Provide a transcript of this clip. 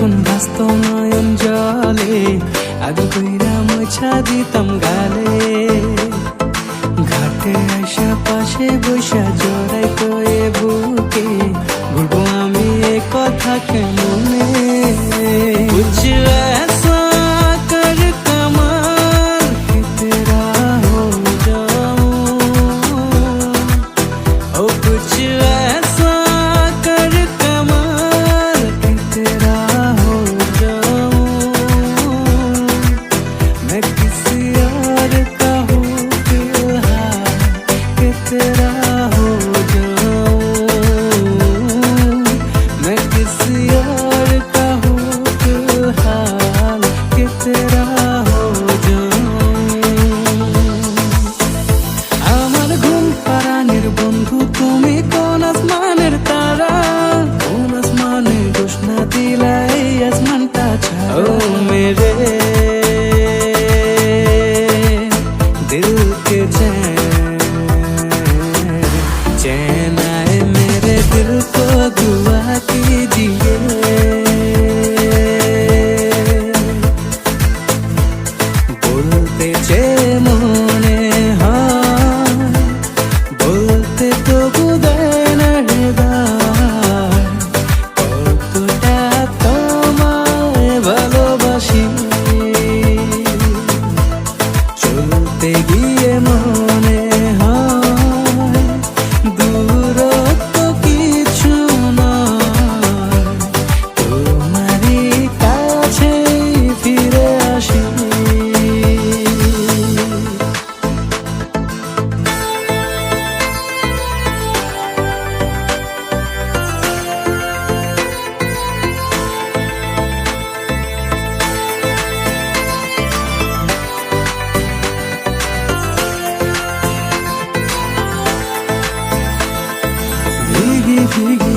যখন ভাসত নয়ন জলে আগে কইরা মোছা দিতাম গালে ঘাটে আইসা পাশে বৈশা জড়াই তোয়ে বুকে বলবো আমি এ কথা কেমনে कुछ ऐसा कर कमाल कि तेरा हो जाऊं ओ कुछ ऐसा कर कमाल कि तेरा हो जाऊं मैं किसी और का हूँ फिलहाल कि तेरा हो जाऊं मैं किसी और का हूँ फिलहाल कि तेरा हो जाऊं আমার ঘুম পাড়ানির বন্ধু তুমি কোন আসমানের তারা কোন আসমানের দোষ না দিলাই আসমানটা ছাড়া ও মেরে दिल के चैन आए मेरे दिल को दुआ कीजिए बोलते चे মনে হয় বলতে তো বুঝায় না হৃদয় কতটা তোমায় ভালোবাসি চলতে গিয়ে মনে হয় দূরত্ব কিছু নয় তোমারই কাছে ফিরে আসি भीगी भीगी